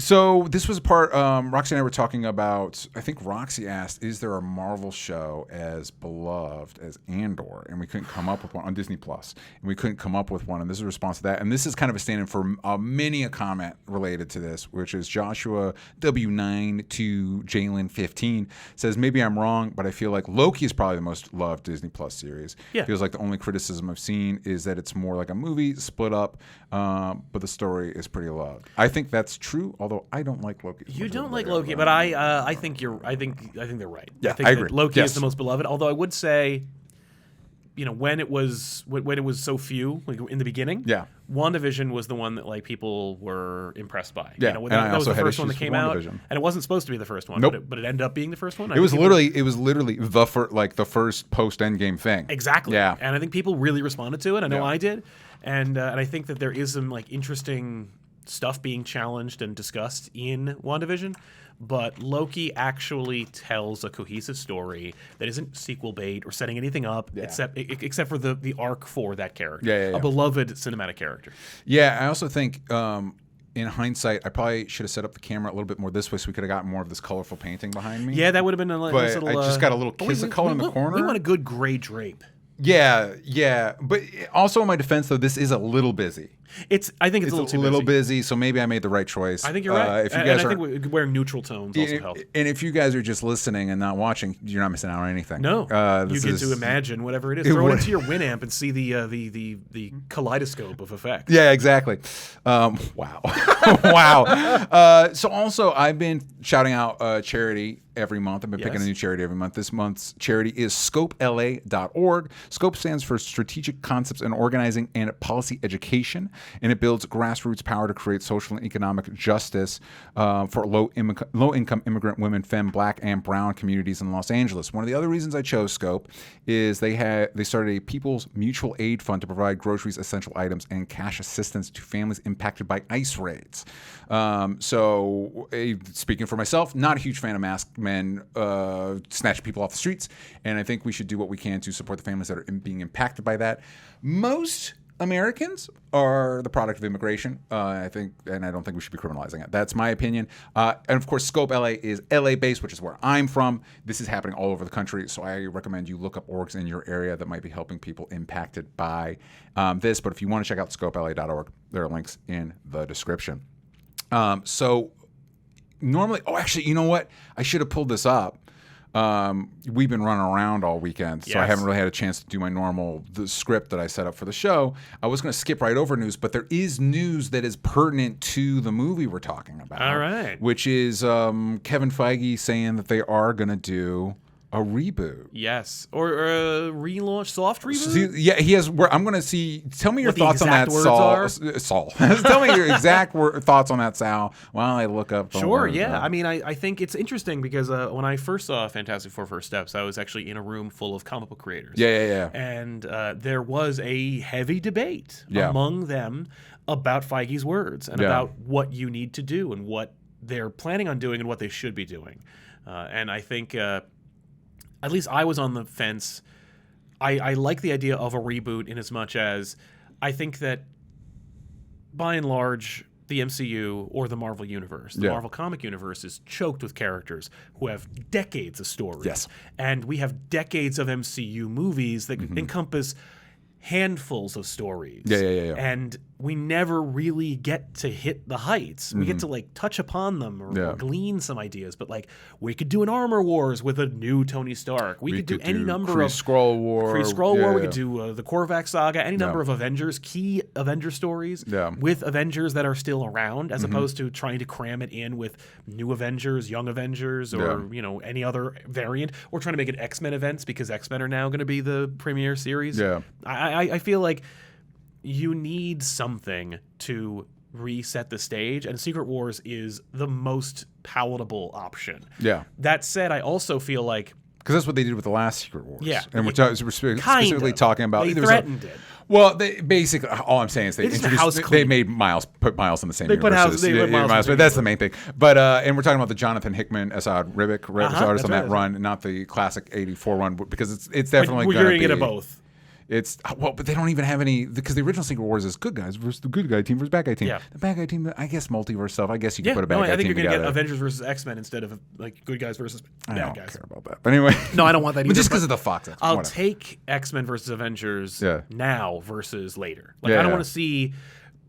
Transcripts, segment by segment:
So this was a part, Roxy and I were talking about, I think Roxy asked, is there a Marvel show as beloved as Andor? And we couldn't come up with one on Disney Plus. And we couldn't come up with one. And this is a response to that. And this is kind of a stand-in for many a comment related to this, which is Joshua W9 to Jalen 15 says, maybe I'm wrong, but I feel like Loki is probably the most loved Disney Plus series. Yeah. Feels like the only criticism I've seen is that it's more like a movie split up, but the story is pretty loved. I think that's true, although I don't like Loki. You don't like Loki, but I think I think they're right. Yeah, I think I agree. That Loki Yes. is the most beloved. Although I would say, when it was so few, like in the beginning, Yeah. WandaVision was the one that like people were impressed by. Yeah, That and I was also the had first one that issues came with out, WandaVision. and it wasn't supposed to be the first one. Nope. But it ended up being the first one. It was literally the first post Endgame thing. Exactly. Yeah. And I think people really responded to it. I know Yeah. I did, and I think that there is some like interesting stuff being challenged and discussed in WandaVision. But Loki actually tells a cohesive story that isn't sequel bait or setting anything up, except for the arc for that character, a beloved cinematic character. Yeah, I also think in hindsight, I probably should have set up the camera a little bit more this way so we could have gotten more of this colorful painting behind me. Yeah, that would have been a nice But little. I just got a little kiss of color in the corner. We want a good gray drape. Yeah. But also in my defense, though, this is a little busy. I think it's a little too busy. busy, so maybe I made the right choice. I think you're right. If you guys I think wearing neutral tones also helps. And if you guys are just listening and not watching, you're not missing out on anything. No, you get to imagine whatever it is. Throw it into your Winamp and see the kaleidoscope of effects. Yeah, exactly. Wow. Wow. So also, I've been shouting out charity every month. I've been picking a new charity every month. This month's charity is scopela.org. SCOPE stands for Strategic Concepts in Organizing and Policy Education, and it builds grassroots power to create social and economic justice for low-income immigrant women, femme, black, and brown communities in Los Angeles. One of the other reasons I chose SCOPE is they started a People's Mutual Aid Fund to provide groceries, essential items, and cash assistance to families impacted by ICE raids. So, speaking for myself, not a huge fan of masked men snatching people off the streets, and I think we should do what we can to support the families that are being impacted by that. Most Americans are the product of immigration, I think, and I don't think we should be criminalizing it. That's my opinion. And of course, Scope LA is LA-based, which is where I'm from. This is happening all over the country, so I recommend you look up orgs in your area that might be helping people impacted by this. But if you want to check out scopela.org, there are links in the description. So normally, actually, you know what? I should have pulled this up. We've been running around all weekend, so I haven't really had a chance to do my the script that I set up for the show. I was going to skip right over news, but there is news that is pertinent to the movie we're talking about. All right. Which is Kevin Feige saying that they are going to do a reboot. Yes. Or a relaunch, soft reboot? He has. I'm going to see. Tell me your What the thoughts on that, exact Saul. Tell me your exact thoughts on that, Sal, while I look up. Sure, yeah. I mean, I think it's interesting because when I first saw Fantastic Four First Steps, I was actually in a room full of comic book creators. Yeah. And there was a heavy debate among them about Feige's words and about what you need to do and what they're planning on doing and what they should be doing. And I think... at least I was on the fence. I like the idea of a reboot in as much as I think that, by and large, the MCU or the Marvel Universe, the Marvel comic universe is choked with characters who have decades of stories. Yes. And we have decades of MCU movies that encompass handfuls of stories. Yeah. And we never really get to hit the heights. We get to like touch upon them or glean some ideas. But like we could do an Armor Wars with a new Tony Stark. We could do any number of Skrull War. We could do the Korvac Saga. Any number of Avengers, key Avenger stories with Avengers that are still around, as opposed to trying to cram it in with new Avengers, young Avengers, or any other variant, or trying to make it X-Men events because X-Men are now going to be the premiere series. Yeah. I feel like you need something to reset the stage, and Secret Wars is the most palatable option. Yeah. That said, I also feel like... Because that's what they did with the last Secret Wars. Yeah. And we're specifically talking about... They threatened it. Well, they basically, all I'm saying is they made put Miles in the same universe. But that's the main thing. But and we're talking about the Jonathan Hickman, Asad Ribic artist on that run, not the classic '84 run, because it's definitely we're getting it of both. but they don't even have any, because the original Secret Wars is good guys versus the good guy team versus bad guy team. Yeah. The bad guy team, I guess multiverse stuff. I guess you could put a bad guy team I think you're together. gonna get Avengers versus X-Men instead of like good guys versus bad guys. I don't care about that. But anyway. No, I don't want that either. But just because of the Fox. I'll take X-Men versus Avengers now versus later. Like I don't want to see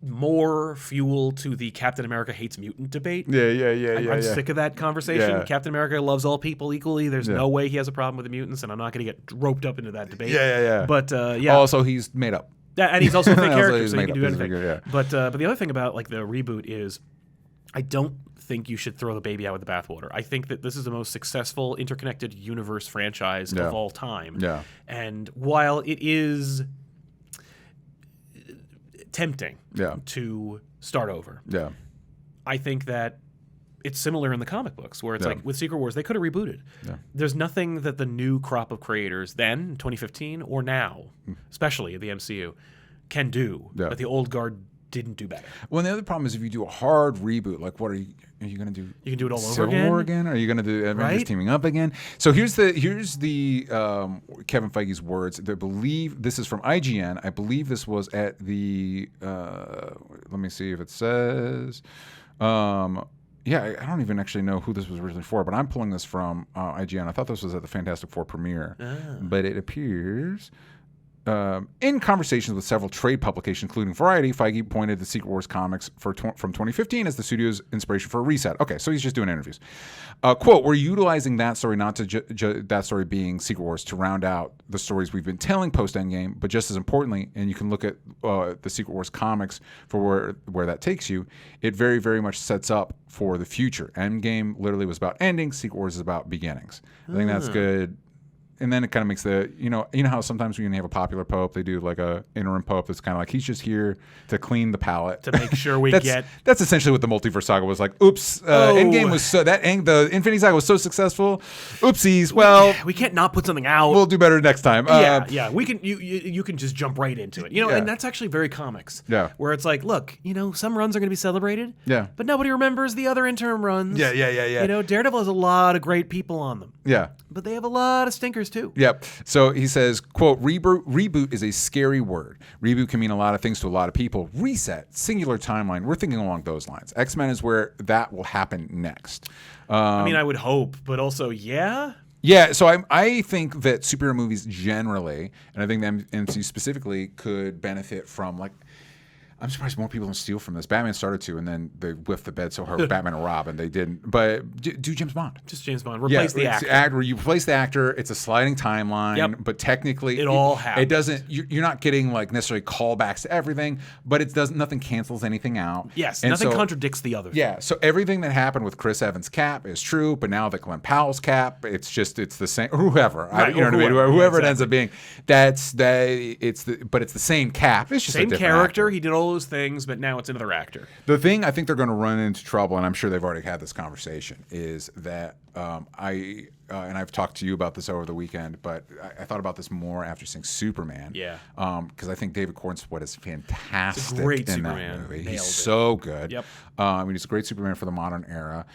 more fuel to the Captain America hates mutant debate. I'm sick of that conversation. Yeah. Captain America loves all people equally. There's no way he has a problem with the mutants, and I'm not going to get roped up into that debate. But Also, he's made up. And he's also a fake character, he's so he can do made up. anything. But the other thing about like the reboot is, I don't think you should throw the baby out with the bathwater. I think that this is the most successful interconnected universe franchise of all time. Yeah. And while it is tempting to start over, I think that it's similar in the comic books where it's like with Secret Wars, they could have rebooted. There's nothing that the new crop of creators then, 2015, or now, especially the MCU, can do that the old guard didn't do better. Well, and the other problem is if you do a hard reboot, like what are you going to do? You can do it all Civil over War again? Are you going to do Avengers teaming up again? So here's the Kevin Feige's words. They believe this is from IGN. I believe this was at the let me see if it says. I don't even actually know who this was originally for, but I'm pulling this from IGN. I thought this was at the Fantastic Four premiere, but it appears. In conversations with several trade publications, including Variety, Feige pointed to Secret Wars comics from 2015 as the studio's inspiration for a reset. Okay, so he's just doing interviews. Quote, we're utilizing that story, not to that story being Secret Wars, to round out the stories we've been telling post-Endgame, but just as importantly, and you can look at the Secret Wars comics for where that takes you, it very, very much sets up for the future. Endgame literally was about endings. Secret Wars is about beginnings. I think that's good. And then it kind of makes you know how sometimes when you have a popular pope, they do like a interim pope that's kind of like he's just here to clean the palette. To make sure that's essentially what the Multiverse Saga was like. Oops, Endgame was the Infinity Saga was so successful. Oopsies. Well, we can't not put something out. We'll do better next time. We can. You can just jump right into it. And that's actually very comics. Yeah. Where it's like, look, some runs are going to be celebrated. Yeah. But nobody remembers the other interim runs. Yeah. Daredevil has a lot of great people on them. Yeah. But they have a lot of stinkers too. Yep. So he says, quote, reboot is a scary word. Reboot can mean a lot of things to a lot of people. Reset, singular timeline. We're thinking along those lines. X-Men is where that will happen next. I would hope, but also, Yeah, so I think that superhero movies generally, and I think the MCU specifically, could benefit from like. I'm surprised more people don't steal from this. Batman started to, and then they whiffed the bed so hard. Batman and Robin, they didn't. But do James Bond. Just James Bond. Replace the actor. You replace the actor. It's a sliding timeline, but technically it all happens. It doesn't. You're not getting like necessarily callbacks to everything, but it doesn't. Nothing cancels anything out. Yes, and nothing contradicts the other. Yeah. So everything that happened with Chris Evans' Cap is true, but now that Glenn Powell's Cap, it's the same. Whoever, right, you know what I mean? Whoever it ends up being, but it's the same Cap. It's just same a different character. actor. He did all those things, but now it's another actor. The thing I think they're going to run into trouble, and I'm sure they've already had this conversation, is that and I've talked to you about this over the weekend, but I thought about this more after seeing Superman. Yeah. Because I think David Cornswood is fantastic. It's a great in Superman. that movie. He's so good. Yep. He's a great Superman for the modern era.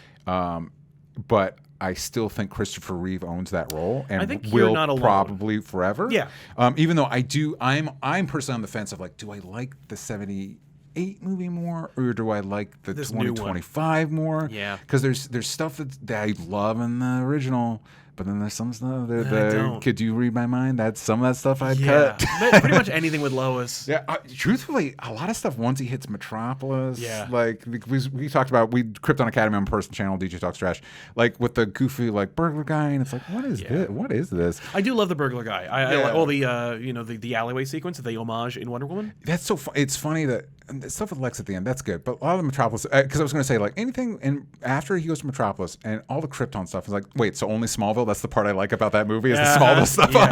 But I still think Christopher Reeve owns that role and I think will you're not alone. probably forever. Yeah. Even though I'm personally on the fence of like, do I like the 78 movie more, or do I like the 2025 more? Yeah. Because there's stuff that I love in the original, but then there's some stuff that could you read my mind? That's some of that stuff I'd cut. Pretty much anything with Lois. Yeah, truthfully, a lot of stuff once he hits Metropolis. Yeah. Like we talked about, Krypton Academy on personal channel, DJ Talks Trash, like with the goofy like burglar guy, and it's like, what is this? What is this? I do love the burglar guy. I like all the the alleyway sequence that they homage in Wonder Woman. That's so it's funny that stuff with Lex at the end, that's good, but a lot of the Metropolis, because I was going to say like anything, and after he goes to Metropolis and all the Krypton stuff is like, wait, so only Smallville? That's the part I like about that movie is the Smallville stuff. No,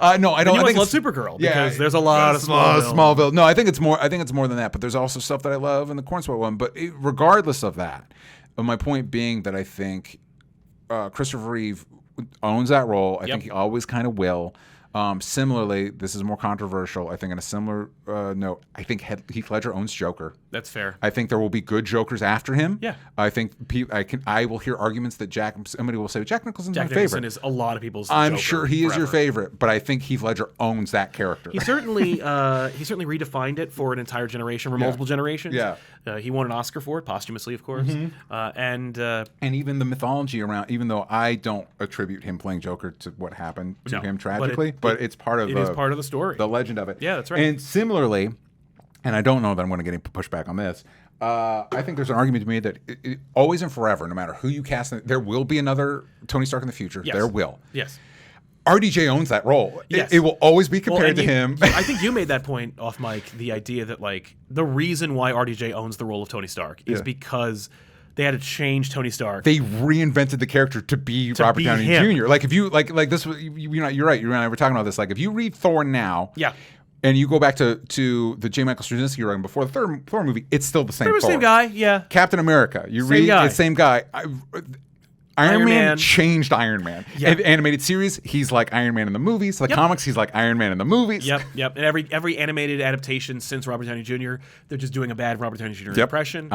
I don't. I think love Supergirl because there's a lot of Smallville. No, I think it's more than that. But there's also stuff that I love in the Cornswell one. But regardless of that, my point being that I think Christopher Reeve owns that role. I think he always kind of will. Similarly, this is more controversial. I think in a similar note, I think Heath Ledger owns Joker. That's fair. I think there will be good Jokers after him. Yeah. I think I will hear arguments that somebody will say Jack Nicholson's my Nicholson favorite. is a lot of people's I'm Joker sure he is your forever. favorite, but I think Heath Ledger owns that character. He certainly redefined it for an entire generation, for multiple generations. Yeah. He won an Oscar for it, posthumously, of course. And even the mythology around, even though I don't attribute him playing Joker to what happened to him tragically, but it's part of it is part of the story. the legend of it. Yeah, that's right. And similarly, and I don't know that I'm going to get pushback on this, I think there's an argument to be made that always and forever, no matter who you cast, there will be another Tony Stark in the future. Yes. There will. Yes. RDJ owns that role. Yes. It will always be compared to and him. I think you made that point off mic, the idea that like the reason why RDJ owns the role of Tony Stark is because they had to change Tony Stark. They reinvented the character to be Robert Downey him. Jr. Like if you like this, you're right. You and I were talking about this. Like if you read Thor now, and you go back to the J. Michael Straczynski writing before the third Thor movie, it's still the same. Pretty much Thor. same guy, yeah. Captain America, you Same read guy. it's same guy. Iron Man Man. changed Iron Man. Yeah. In the animated series, he's like Iron Man in the movies. The comics, he's like Iron Man in the movies. Yep. And every animated adaptation since Robert Downey Jr., they're just doing a bad Robert Downey Jr. impression.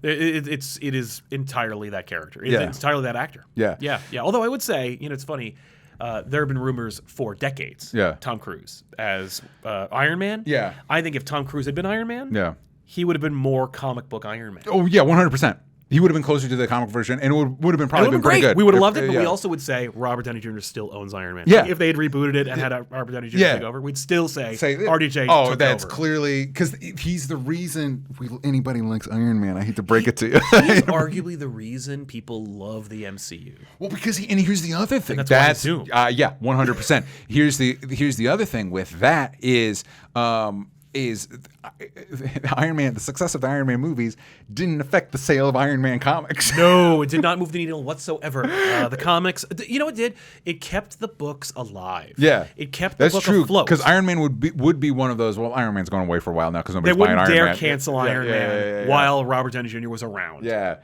It is entirely that character. It's entirely that actor. Yeah. Although I would say, it's funny. There have been rumors for decades. Tom Cruise as Iron Man. Yeah. I think if Tom Cruise had been Iron Man, he would have been more comic book Iron Man. Oh yeah, 100%. He would have been closer to the comic version, and it would have been probably been pretty great. good. We would have loved it, but we also would say Robert Downey Jr. still owns Iron Man. Yeah. If they had rebooted it and had Robert Downey Jr. take over, we'd still say RDJ Oh, took that's over. clearly because he's the reason anybody likes Iron Man. I hate to break it to you. He's arguably the reason people love the MCU. Well, because here's the other thing. That's why I assume. Yeah, 100%. Here's the other thing with that is Iron Man, the success of the Iron Man movies didn't affect the sale of Iron Man comics. No, it did not move the needle whatsoever. The comics, you know what it did? It kept the books alive. Yeah. It kept That's the book true, afloat. because Iron Man would be one of those, well, Iron Man's going away for a while now because nobody's buying Iron Man. They wouldn't dare cancel Iron Man while Robert Downey Jr. was around. Yeah.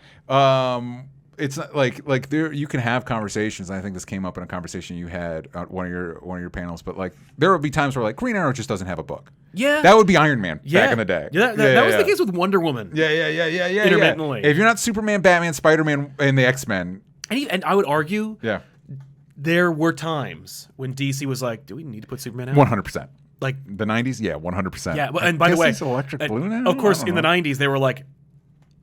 It's not like there you can have conversations. And I think this came up in a conversation you had at one of your panels. But like there will be times where like Green Arrow just doesn't have a book. Yeah, that would be Iron Man back in the day. Yeah, that was the case with Wonder Woman. Yeah. Intermittently. If you're not Superman, Batman, Spider-Man, and the X-Men, and I would argue, there were times when DC was like, "Do we need to put Superman out?" 100%. Like the 90s, 100%. Yeah, and by the way, he's Electric Blue now? Of course, in the 90s, they were like,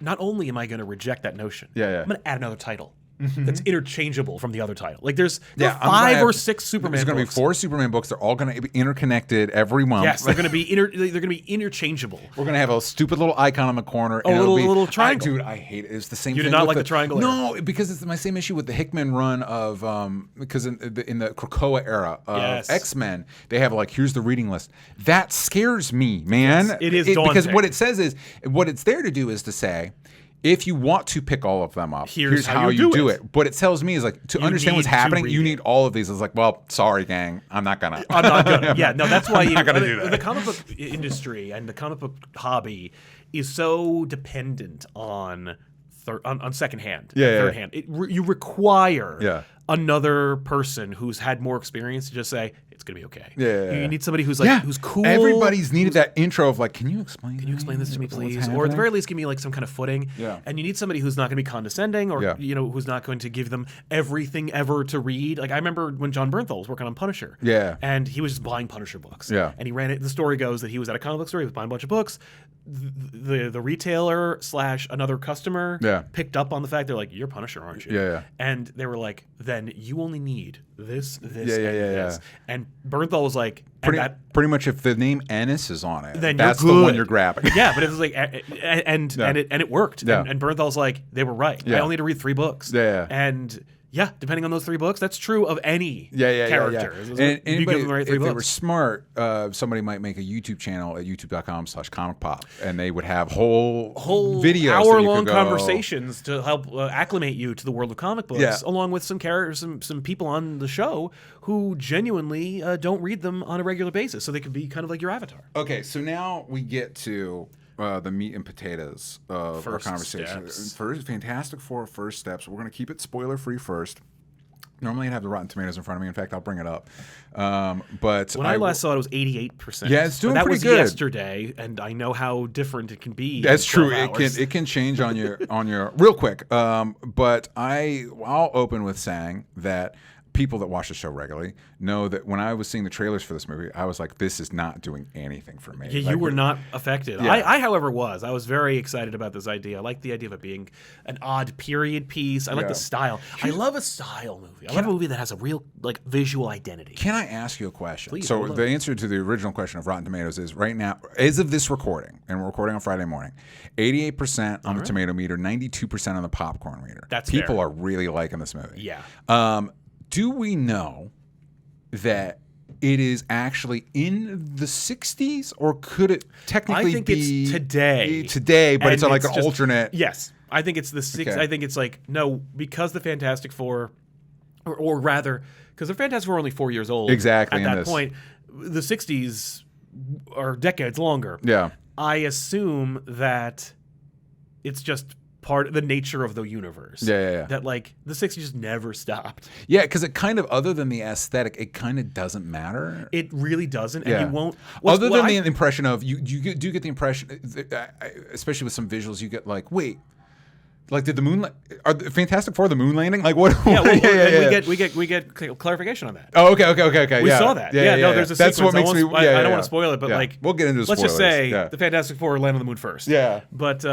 not only am I going to reject that notion, I'm going to add another title that's interchangeable from the other title. Like there are 5 or 6 Superman books. There's going to be 4 Superman books. They're all going to be interconnected every month. Yes, they're going to be interchangeable. We're going to have a stupid little icon on the corner. A little triangle. Dude, I hate it. It's the same You thing. did not like the triangle era? No, because it's my same issue with the Hickman run of because in the Krakoa era of X-Men, they have like, here's the reading list. That scares me, man. Yes, it is daunting. Because what it says is, what it's there to do is to say, if you want to pick all of them up, here's how you do it. What it tells me is like to understand what's happening, you need all of these. It's like, well, sorry, gang, I'm not gonna. Yeah, no, that's why I'm not gonna do that. The comic book industry and the comic book hobby is so dependent on secondhand, third hand. You require another person who's had more experience to just say it's gonna be okay. You need somebody who's like who's cool. Everybody's needed that intro of like, can you explain this to me, please? Or at the very least, give me like some kind of footing. And you need somebody who's not going to be condescending, or who's not going to give them everything ever to read. Like I remember when John Bernthal was working on Punisher. And he was just buying Punisher books. And he ran it. The story goes that he was at a comic book store. He was buying a bunch of books. The retailer / another customer picked up on the fact they're like, you're Punisher, aren't you? And they were like, then you only need this, and this. And Bernthal was like, pretty much if the name Ennis is on it, then that's you're good. The one you're grabbing. But it was like, and it worked. And Bernthal's like, they were right. I only had to read 3 books. And depending on those 3 books, that's true of any character. And you give them the right 3 if books. they were smart, somebody might make a YouTube channel at youtube.com/comicpop, and they would have whole videos, hour-long conversations to help acclimate you to the world of comic books, along with some characters, some people on the show who genuinely don't read them on a regular basis, so they could be kind of like your avatar. Okay, so now we get to the meat and potatoes of our conversation. First, Fantastic Four first steps. We're going to keep it spoiler free first. Normally I'd have the Rotten Tomatoes in front of me. In fact, I'll bring it up. But when I last saw it, it was 88%. Yeah, it's doing that pretty was good. Yesterday, and I know how different it can be. That's true. Hours. It can change on your real quick. But I'll open with saying that people that watch the show regularly know that when I was seeing the trailers for this movie, I was like, this is not doing anything for me. Yeah, you were not affected. Yeah. I, however, was. I was very excited about this idea. I like the idea of it being an odd period piece. I like the style. I love a style movie. I love a movie that has a real visual identity. Can I ask you a question? Please, so the answer to the original question of Rotten Tomatoes is right now, as of this recording, and we're recording on Friday morning, 88% on the tomato meter, 92% on the popcorn meter. That's people fair. are really liking this movie. Yeah. Do we know that it is actually in the 60s, or could it technically I think be it's today. Today, but it's And like an just- alternate. Yes. I think it's the six. Okay. I think it's like, no, because the Fantastic Four, or rather, because the Fantastic Four are only 4 years old. Exactly, At in that this. point, the 60s are decades longer. Yeah. I assume that it's just part of the nature of the universe. Yeah. That like the 60s just never stopped. Yeah, because it kind of, other than the aesthetic, it kind of doesn't matter. It really doesn't, and Yeah. you won't. Other than the impression of, do get the impression, especially with some visuals, you get like, wait, like did the moon, are the Fantastic Four the moon landing? Like what? Yeah, well, yeah. we get clarification on that. Oh, okay. We yeah. saw that. Yeah, No, there's a That's sequence. what makes me. I don't want to spoil it, but yeah. like we'll get into the let's spoilers. just say yeah. the Fantastic Four land on the moon first. Yeah. But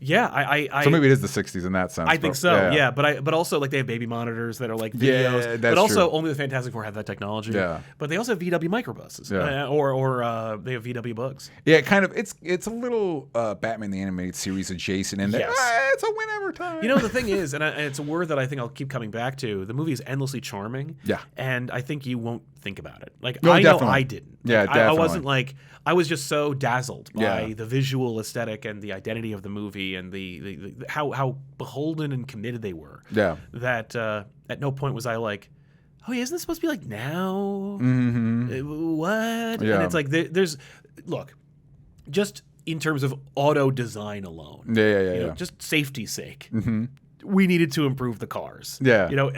yeah, I So maybe it is the 60s in that sense. I think so. Yeah, but also like they have baby monitors that are like videos. Yeah, that's but also true. only the Fantastic Four have that technology. Yeah. But they also have VW microbuses. Yeah. Or they have VW bugs. Yeah, kind of. It's a little Batman the Animated Series adjacent in that. Yes. It's a whenever time. You know, the thing is, and it's a word that I think I'll keep coming back to, the movie is endlessly charming. Yeah. And I think you won't think about it. Like, No, I know definitely. I didn't. Yeah, Like, I definitely. wasn't like, I was just so dazzled by Yeah. the visual aesthetic and the identity of the movie and the how beholden and committed they were. Yeah. That at no point was I like, oh, yeah, isn't this supposed to be like now? What? Yeah. And it's like, there's, look, just in terms of auto design alone. Yeah. You know, just safety's sake. We needed to improve the cars. Yeah. You know,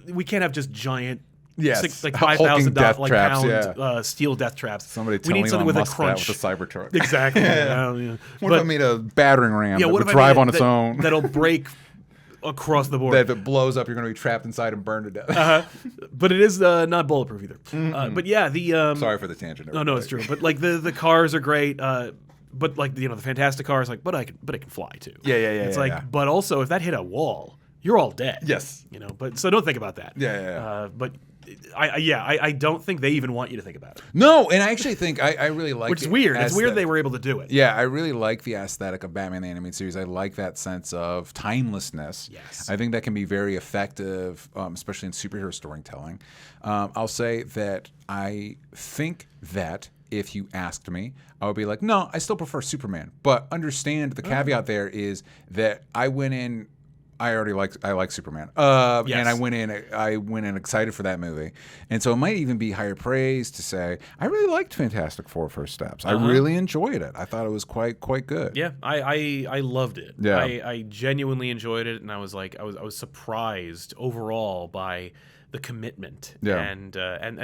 we can't have just giant, Yes. like Hulking death $5,000 traps, pound steel death traps. Somebody we tell need me something on with a Musk that crunch. with a Cybertruck. Exactly. Yeah. What if I made a battering ram that what would if I drive made on its that- own? That'll break across the board. That if it blows up, you're going to be trapped inside and burned to death. But it is not bulletproof either. But yeah, the Sorry for the tangent. no, it's true. But like the cars are great. But like the Fantastic cars, like, but I can fly too. Yeah. It's like, but also if that hit a wall, you're all dead. Yes. You know. But so don't think about that. Yeah. But I don't think they even want you to think about it. No, and I actually think I really like Which is the weird. It's weird aesthetic. they were able to do it. Yeah, I really like the aesthetic of Batman the Animated Series. I like that sense of timelessness. Yes. I think that can be very effective, especially in superhero storytelling. I'll say that I think that if you asked me, I would be like, no, I still prefer Superman. But understand the caveat there is that I went in. I like Superman, Yes. and I went in excited for that movie, and so it might even be higher praise to say I really liked Fantastic Four First Steps. I really enjoyed it. I thought it was quite good. Yeah, I loved it. Yeah. I genuinely enjoyed it, and I was like, I was surprised overall by the commitment and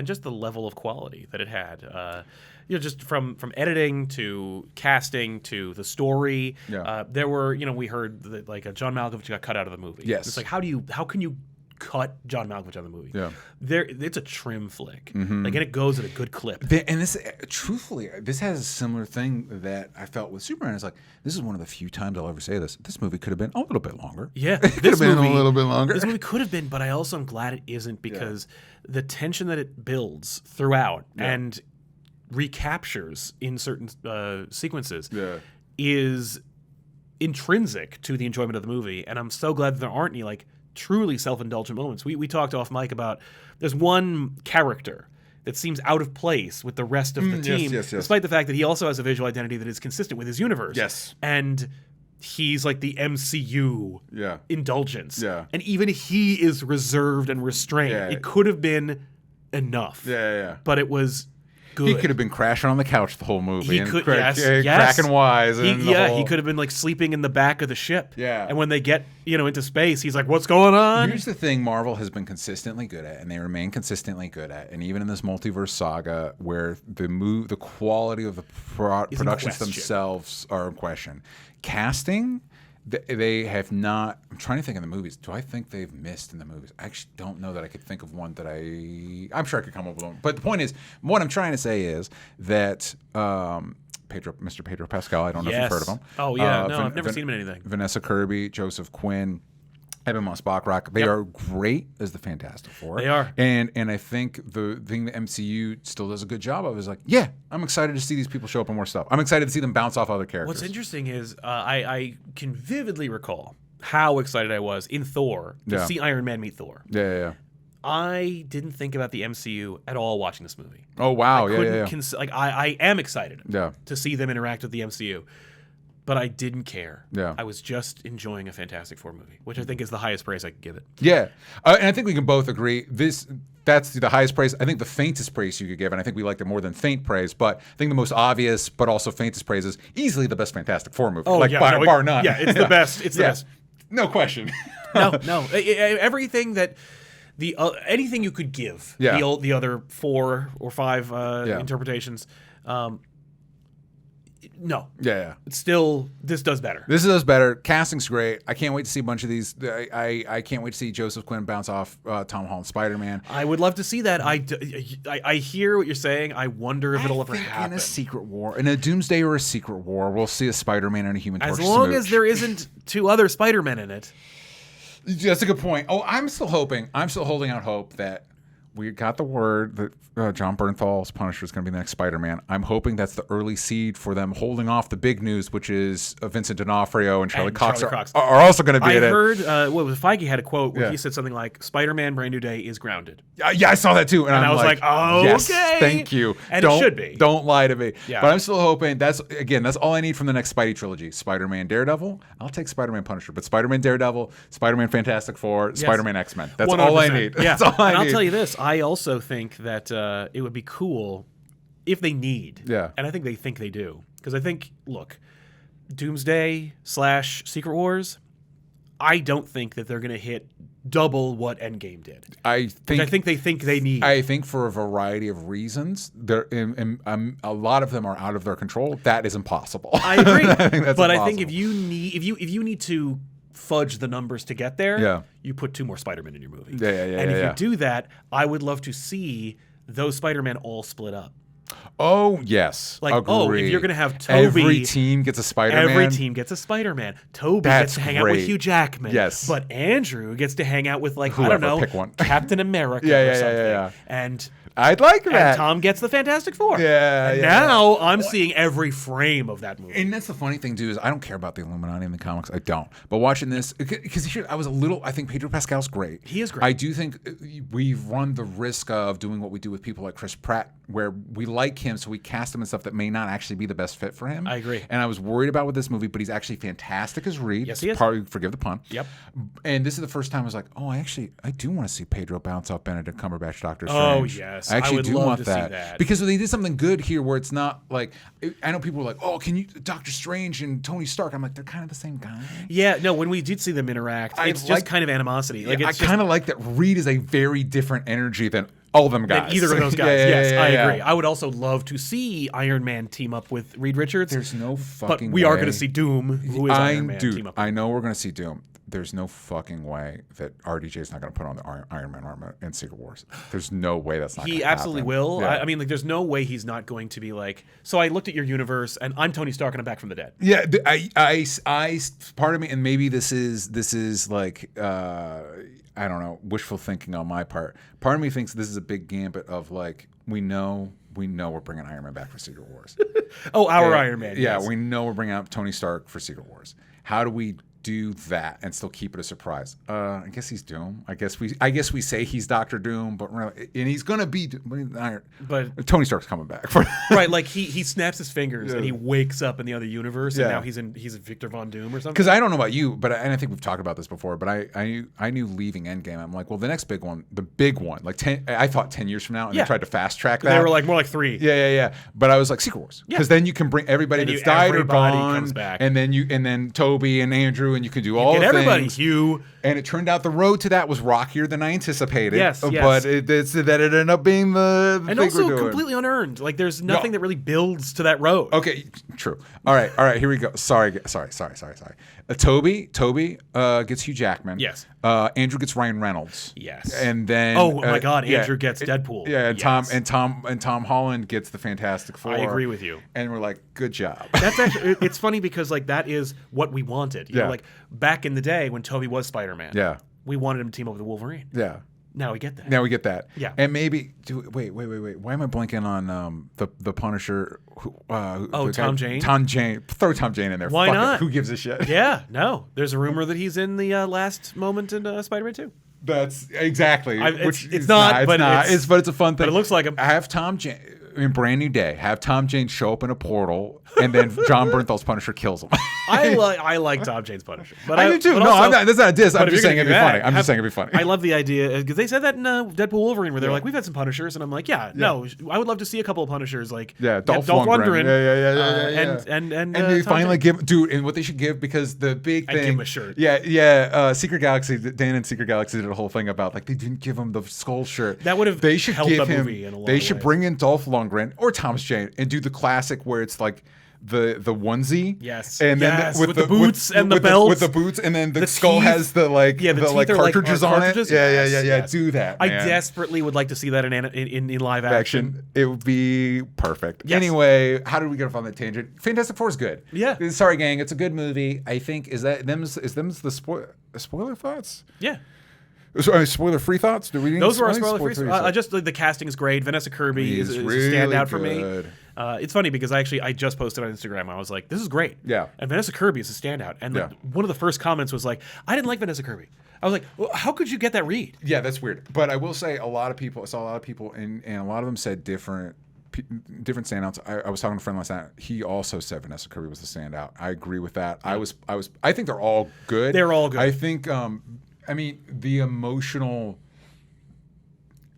just the level of quality that it had. You know, just from editing to casting to the story. Yeah. There were, we heard that like John Malkovich got cut out of the movie. Yes. It's like how can you cut John Malkovich out of the movie? Yeah. It's a trim flick. Like, and it goes at a good clip. And this, truthfully, this has a similar thing that I felt with Superman. It's like, this is one of the few times I'll ever say this. This movie could have been a little bit longer. Yeah, it could have been a little bit longer. This movie could have been, but I also am glad it isn't because the tension that it builds throughout and recaptures in certain sequences is intrinsic to the enjoyment of the movie. And I'm so glad that there aren't any like truly self-indulgent moments. We talked off mic about there's one character that seems out of place with the rest of the team, despite the fact that he also has a visual identity that is consistent with his universe. Yes. And he's like the MCU indulgence. Yeah. And even he is reserved and restrained. Yeah. It could have been enough. Yeah. But it was good. He could have been crashing on the couch the whole movie. He could, cracking wise. He could have been like sleeping in the back of the ship. Yeah. And when they get into space, he's like, "What's going on?" Here's the thing: Marvel has been consistently good at, and they remain consistently good at, and even in this multiverse saga, where the quality of the productions themselves are in question, casting. They have not. I'm trying to think of the movies. Do I think they've missed in the movies? I actually don't know that I could think of one that I'm sure I could come up with one. But the point is, what I'm trying to say is that Mr. Pedro Pascal. I don't know if you've heard of him. Oh yeah, no, I've never seen him in anything. Vanessa Kirby, Joseph Quinn. Ebon Moss-Bachrach, they are great as the Fantastic Four. They are. And I think the thing the MCU still does a good job of is like, yeah, I'm excited to see these people show up in more stuff. I'm excited to see them bounce off other characters. What's interesting is I can vividly recall how excited I was in Thor to see Iron Man meet Thor. Yeah. I didn't think about the MCU at all watching this movie. Oh, wow. I am excited to see them interact with the MCU. But I didn't care. Yeah. I was just enjoying a Fantastic Four movie, which I think is the highest praise I could give it. Yeah. And I think we can both agree that's the highest praise. I think the faintest praise you could give, and I think we liked it more than faint praise, but I think the most obvious but also faintest praise is easily the best Fantastic Four movie. Bar none. Yeah, it's the best. It's the best. No question. No. Everything that anything you could give the other 4 or 5 interpretations. No. Yeah. Still, this does better. This does better. Casting's great. I can't wait to see a bunch of these. I can't wait to see Joseph Quinn bounce off Tom Holland's Spider-Man. I would love to see that. I hear what you're saying. I wonder if it'll ever happen. In a Secret War, in a Doomsday or a Secret War, we'll see a Spider-Man and a Human Torch. As long as there isn't 2 other Spider-Men in it. That's a good point. Oh, I'm still holding out hope that we got the word that John Bernthal's Punisher is going to be the next Spider-Man. I'm hoping that's the early seed for them holding off the big news, which is Vincent D'Onofrio and Charlie Cox are also going to be in it. I heard Feige had a quote where he said something like, "Spider-Man Brand New Day is grounded." Yeah, I saw that too. And I was like, oh, yes, okay. Thank you. And it should be. Don't lie to me. Yeah. But I'm still hoping that's all I need from the next Spidey trilogy. Spider-Man Daredevil. I'll take Spider-Man Punisher. But Spider-Man Daredevil, Spider-Man Fantastic Four, Spider-Man X-Men. That's 100%. All I need. Yeah. That's all I need. I'll tell you this. I also think that it would be cool if they need. Yeah. And I think they do. Because I think, look, Doomsday / Secret Wars, I don't think that they're going to hit double what Endgame did. I think they need. I think for a variety of reasons, a lot of them are out of their control. That is impossible. I agree. I think that's impossible. I think if you need to fudge the numbers to get there, you put 2 more Spider-Men in your movie. And if you do that, I would love to see those Spider-Men all split up. Oh, yes. If you're going to have Toby. Every team gets a Spider-Man. Every team gets a Spider-Man. Toby gets to hang out with Hugh Jackman. Yes. But Andrew gets to hang out with, whoever, I don't know, pick one. Captain America or something. Yeah. And I'd like that. And Tom gets the Fantastic Four. Now I'm seeing every frame of that movie. And that's the funny thing, too, is I don't care about the Illuminati in the comics. I don't. But watching this, because I think Pedro Pascal's great. He is great. I do think we've run the risk of doing what we do with people like Chris Pratt, where we like him, so we cast him in stuff that may not actually be the best fit for him. I agree. And I was worried about with this movie, but he's actually fantastic as Reed. Yes, he is. Probably, forgive the pun. Yep. And this is the first time I was like, I do want to see Pedro bounce off Benedict Cumberbatch, Doctor Strange. Oh, yes. I actually do want to see that. Because they did something good here where it's not like, I know people were like, oh, can you, Doctor Strange and Tony Stark? I'm like, they're kind of the same guy. Yeah, no, when we did see them interact, it's just kind of animosity. I kind of like that Reed is a very different energy than all them guys. Than either of those guys. Yes, I agree. I would also love to see Iron Man team up with Reed Richards. There's no fucking But we are going to see Doom, who is Iron Man, team up with. I know we're going to see Doom. There's no fucking way that RDJ is not going to put on the Iron Man armor in Secret Wars. There's no way that's not going to happen. He absolutely will. Yeah. I mean, there's no way he's not going to be like, so I looked at your universe and I'm Tony Stark and I'm back from the dead. Yeah, I part of me, and maybe this is like, I don't know, wishful thinking on my part. Part of me thinks this is a big gambit of like, we know we're bringing Iron Man back for Secret Wars. Iron Man. Yeah, yes. we know we're bringing out Tony Stark for Secret Wars. How do we do that and still keep it a surprise. I guess he's Doom. I guess we say he's Doctor Doom, but really, and he's gonna be. But Tony Stark's coming back. Right, like he snaps his fingers and he wakes up in the other universe, and now he's Victor Von Doom or something. Because I don't know about you, but and I think we've talked about this before. But I knew leaving Endgame, I'm like, well, the next big one, the big one, like I thought 10 years from now, and they tried to fast track that. They were like more like 3. Yeah. But I was like Secret Wars, because then you can bring everybody that's died or gone, comes back. and then Toby and Andrew, and you can do all the everybody. things. Hugh. And it turned out the road to that was rockier than I anticipated. Yes. But it ended up being the and thing also we're doing. completely unearned. Like there's nothing that really builds to that road. Okay, true. All right. Here we go. Sorry. Toby gets Hugh Jackman. Yes. Andrew gets Ryan Reynolds. Yes. And then my God, Andrew gets Deadpool. Yeah, and Tom Holland gets the Fantastic Four. I agree with you. And we're like, good job. That's actually it's funny because like that is what we wanted. You know, like back in the day when Toby was Spider-Man. Yeah. We wanted him to team up with Wolverine. Yeah. Now we get that. Yeah. And maybe wait. Why am I blanking on the Punisher? Tom Jane. Tom Jane. Throw Tom Jane in there. Why Fuck not? It. Who gives a shit? Yeah. No. There's a rumor that he's in the last moment in Spider-Man 2. That's exactly. It's not. But it's a fun thing. But it looks like him. Have Tom Jane in Brand New Day. Have Tom Jane show up in a portal, and then John Bernthal's Punisher kills him. I like Tom Jane's Punisher. But I do too. No, I'm not. That's not a diss. I'm just saying it'd be funny. I'm just saying it'd be funny. I love the idea because they said that in Deadpool Wolverine, where they're like, we've had some Punishers, and I'm like, no, I would love to see a couple of Punishers, like Dolph Lundgren. Yeah. And you finally give, dude, and what they should give, because the big thing, give him a shirt. Secret Galaxy. Dan and Secret Galaxy did a whole thing about like they didn't give him the skull shirt. That would have helped the movie in a lot of ways. They should bring in Dolph Lundgren or Thomas Jane and do the classic where it's like the onesie, and then with the boots and the belt, with the boots, and then the skull teeth, has the cartridges on it. Yeah. Do that. Man. I desperately would like to see that in live action. It would be perfect. Yes. Anyway, how did we get off on that tangent? Fantastic Four is good. Yeah. Sorry, gang. It's a good movie. I think is the spoiler thoughts? Yeah. Spoiler-free thoughts? Those were our spoiler-free thoughts. Just the casting is great. Vanessa Kirby is really a standout for me. It's funny because I just posted on Instagram. I was like, this is great. Yeah. And Vanessa Kirby is a standout. And one of the first comments was like, I didn't like Vanessa Kirby. I was like, well, how could you get that read? Yeah, that's weird. But I will say I saw a lot of people, and a lot of them said different standouts. I was talking to a friend last night. He also said Vanessa Kirby was the standout. I agree with that. Yeah. I think they're all good. They're all good. I think the emotional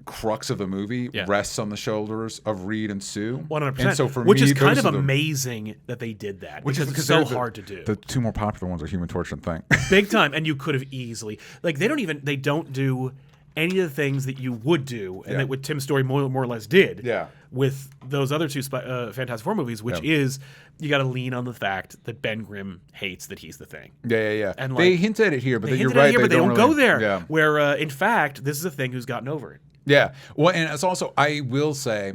crux of the movie rests on the shoulders of Reed and Sue. 100%. And so which is kind of amazing that they did that. Which is so hard to do. The two more popular ones are Human Torch and Thing. Big time. And you could have easily they don't do any of the things that you would do, and that what Tim Story more or less did with those other two Fantastic Four movies, which is you got to lean on the fact that Ben Grimm hates that he's the Thing. Yeah. And they hint at it here, but you're right. But they don't go there. Yeah. Where, in fact, this is a Thing who's gotten over it. Yeah. Well, and it's also, I will say,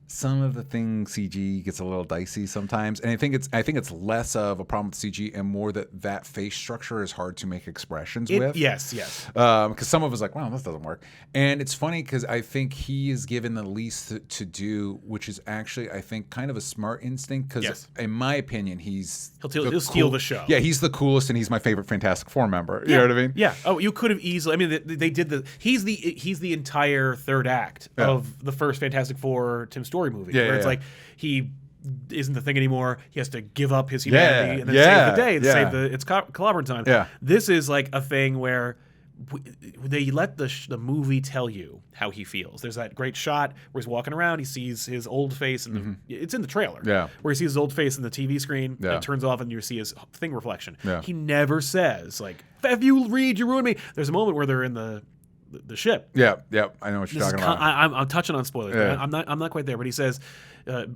some of the things CG gets a little dicey sometimes, and I think it's less of a problem with CG and more that face structure is hard to make expressions with. Yes. Because some of us like, wow, this doesn't work, and it's funny because I think he is given the least to do, which is actually I think kind of a smart instinct. Because in my opinion, he'll steal the show. Yeah, he's the coolest, and he's my favorite Fantastic Four member. You know what I mean? Yeah. Oh, you could have easily. I mean, they did he's the entire third act of the first Fantastic Four Tim Story movie, where it's like he isn't the Thing anymore. He has to give up his humanity and then save the day and save it's clobbering time. Yeah. This is like a thing where they let the movie tell you how he feels. There's that great shot where he's walking around. He sees his old face, and it's in the trailer. Yeah. Where he sees his old face in the TV screen. And it turns off, and you see his Thing reflection. Yeah. He never says like, "If you read, you ruin me." There's a moment where they're in the ship. Yeah. I know what you're talking about. I'm touching on spoilers. Yeah. I'm not quite there, but he says,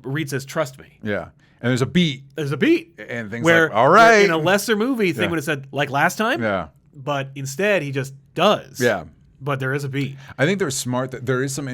Reed says, "Trust me." Yeah. And there's a beat. And things where, like, all right. In a lesser movie, Thing would have said, like last time. Yeah. But instead, he just does. Yeah. But there is a beat. I think they're smart. There is some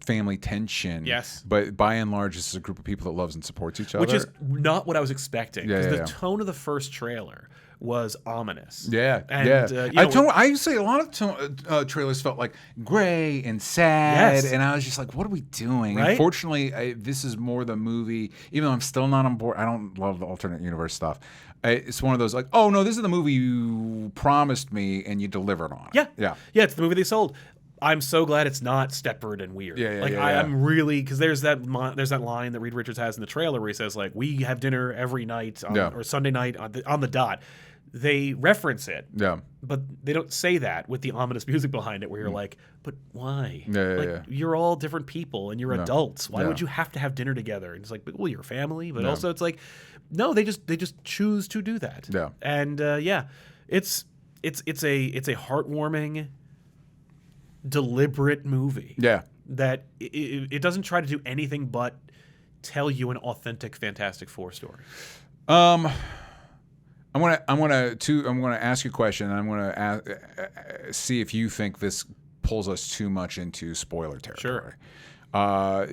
family tension. Yes. But by and large, this is a group of people that loves and supports each other. Which is not what I was expecting. Because Yeah, the tone of the first trailer was ominous. Yeah, and, I say a lot of trailers felt like gray and sad, and I was just like, "What are we doing?" Right? Unfortunately, this is more the movie. Even though I'm still not on board, I don't love the alternate universe stuff. It's one of those like, "Oh no, this is the movie you promised me and you delivered on." Yeah, yeah. It's the movie they sold. I'm so glad it's not Stepford and weird. I'm really, because there's that line that Reed Richards has in the trailer where he says like, "We have dinner every night or Sunday night on the dot." They reference it, but they don't say that with the ominous music behind it, where you're like, "But why? You're all different people and you're adults. Why would you have to have dinner together?" And it's like, "Well, you're a family," but also it's like, no, they just choose to do that. Yeah, and it's a heartwarming, deliberate movie. Yeah, that it doesn't try to do anything but tell you an authentic Fantastic Four story. I'm gonna ask you a question, and I'm gonna see if you think this pulls us too much into spoiler territory. Sure.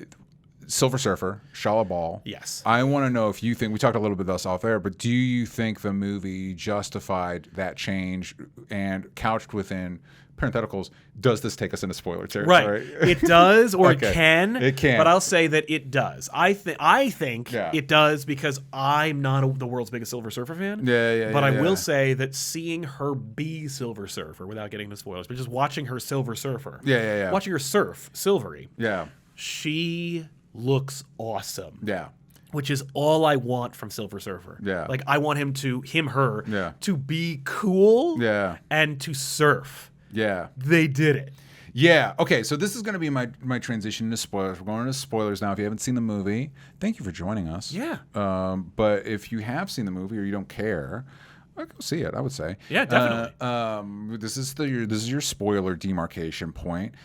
Silver Surfer, Shia LaBeouf. Yes. I want to know if you think, we talked a little bit about this off air, but do you think the movie justified that change, and couched within parentheticals, does this take us into spoiler territory? Right. It does, or Okay. it can. It can. But I'll say that it does. I think it does, because I'm not the world's biggest Silver Surfer fan. But I will say that seeing her be Silver Surfer, without getting into spoilers, but just watching her Silver Surfer. Watching her surf silvery. Yeah. She looks awesome. Yeah. Which is all I want from Silver Surfer. Yeah. Like, I want her to be cool and to surf. Yeah. They did it. Yeah. Okay. So this is going to be my transition into spoilers. We're going into spoilers now. If you haven't seen the movie, thank you for joining us. Yeah. But if you have seen the movie or you don't care, go see it, I would say. Yeah, definitely. This is your spoiler demarcation point.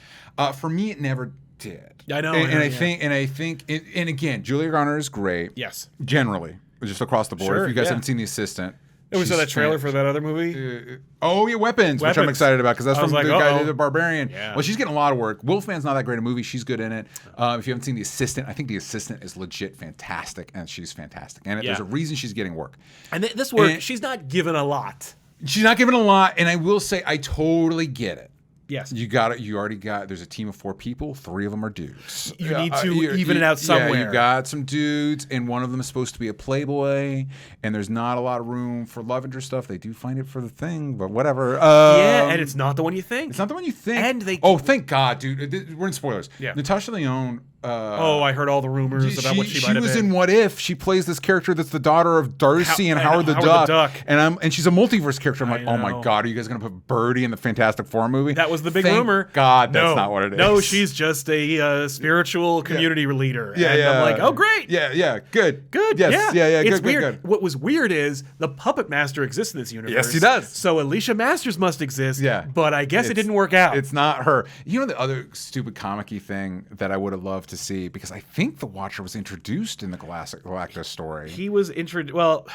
For me, it never did. I know. I think, again, Julia Garner is great. Yes. Generally, just across the board. Sure, if you guys haven't seen The Assistant. We saw that trailer for that other movie. Weapons, which I'm excited about, because that's from the guy who did The Barbarian. Yeah. Well, she's getting a lot of work. Wolfman's not that great a movie. She's good in it. If you haven't seen The Assistant, I think The Assistant is legit fantastic, and she's fantastic. And there's a reason she's getting work. And this work, she's not given a lot. She's not given a lot, and I will say I totally get it. Yes. You got it. You already got. There's a team of 4 people. 3 of them are dudes. You need to even it out somewhere. Yeah, you got some dudes, and one of them is supposed to be a playboy, and there's not a lot of room for love interest stuff. They do find it for the thing, but whatever. And it's not the one you think. It's not the one you think. And they. Oh, thank God, dude. We're in spoilers. Yeah. Natasha Lyonne. I heard all the rumors about what she might have been. She was in What If. She plays this character that's the daughter of Darcy and Howard the Duck. And she's a multiverse character. I'm like, oh my God, are you guys going to put Birdie in the Fantastic Four movie? That was the big rumor. God, that's not what it is. No, she's just a spiritual community leader. Yeah, and I'm like, oh, great. Yeah, good. Yes, yeah. It's good, weird. good. What was weird is the Puppet Master exists in this universe. Yes, he does. So Alicia Masters must exist. Yeah. But I guess it didn't work out. It's not her. You know the other stupid comic-y thing that I would have loved to see, because I think the Watcher was introduced in the Galactus story. He was introduced. Well,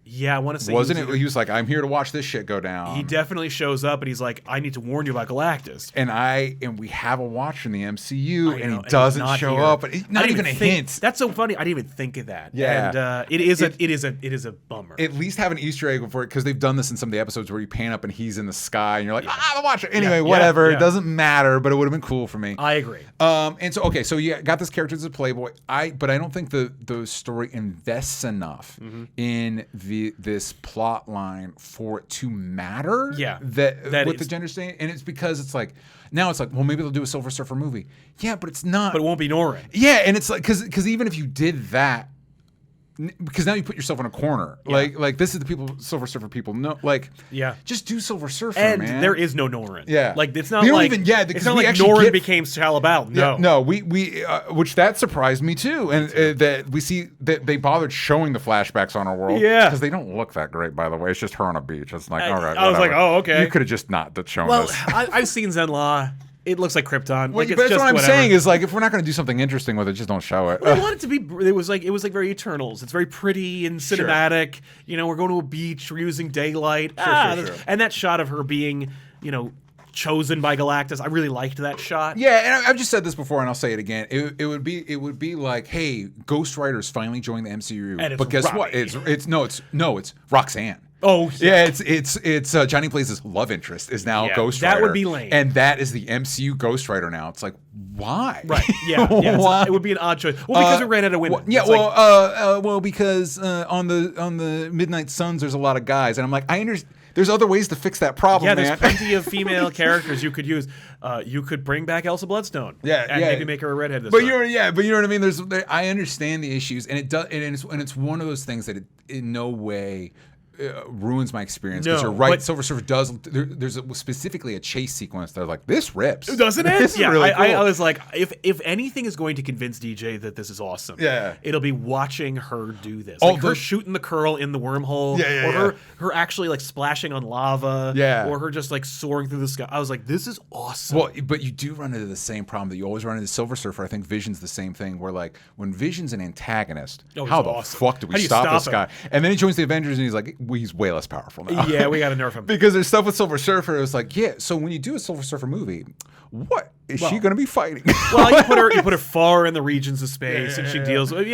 yeah, I want to say. Wasn't it? He was like, I'm here to watch this shit go down. He definitely shows up, and he's like, I need to warn you about Galactus. And we have a Watcher in the MCU, and he doesn't show up. Not even a hint. That's so funny. I didn't even think of that. Yeah. And it is a bummer. At least have an Easter egg for it, because they've done this in some of the episodes where you pan up and he's in the sky, and you're like, the Watcher. Anyway, whatever. It doesn't matter, but it would have been cool for me. I agree. And so you got this character as a playboy. But I don't think the story invests enough in this plot line for it to matter. Yeah, that with the gender staying, and it's because it's like now it's like, well, maybe they'll do a Silver Surfer movie. Yeah, but it's not. But it won't be Norrin. Yeah, and it's like because even if you did that. Because now you put yourself in a corner. Yeah. Like this is the people, Silver Surfer people. No, just do Silver Surfer, and man. there is no Norrin. Yeah, like it's not like it's not like Norrin became Shia LaBeouf. No, yeah, no, we which that surprised me too, and that we see that they bothered showing the flashbacks on our world. Yeah, because they don't look that great, by the way. It's just her on a beach. It's like, all right, I was like, oh, okay. You could have just not shown us. Well, I've seen Zenla. It looks like Krypton. Well, but that's what I'm saying is, like, if we're not going to do something interesting with it, just don't show it. Well, I want it to be. It was like very Eternals. It's very pretty and cinematic. Sure. You know, we're going to a beach. We're using daylight. Sure. And that shot of her being, chosen by Galactus. I really liked that shot. Yeah, and I've just said this before, and I'll say it again. It would be like, hey, Ghost Rider's finally joined the MCU, And it's but guess what? Robbie. It's Roxanne. Oh Yeah, it's Johnny Blaze's love interest is now Ghost Rider. That would be lame. And that is the MCU Ghost Rider now. It's like, why? Right. Yeah. Why? It would be an odd choice. Well, because it ran out of women. Because on the Midnight Suns there's a lot of guys, and I'm like, I understand. There's other ways to fix that problem, yeah, man. there's plenty of female characters you could use. You could bring back Elsa Bloodstone. And maybe make her a redhead this time. But you know what I mean. I understand the issues, and it's one of those things that it in no way ruins my experience. Because you're right. Silver Surfer does. There's specifically a chase sequence that like this rips, doesn't it? This is really cool. I was like, if anything is going to convince DJ that this is awesome, it'll be watching her do this. Like her shooting the curl in the wormhole, or her actually like splashing on lava, or her just like soaring through the sky. I was like, this is awesome. Well, but you do run into the same problem that you always run into Silver Surfer. I think Vision's the same thing. Where like when Vision's an antagonist, how the fuck do we stop this guy? And then he joins the Avengers, and he's like, he's way less powerful now. Yeah, we got to nerf him. Because there's stuff with Silver Surfer. It was like, so when you do a Silver Surfer movie, what is she going to be fighting? Well, you put her far in the regions of space, and she deals with,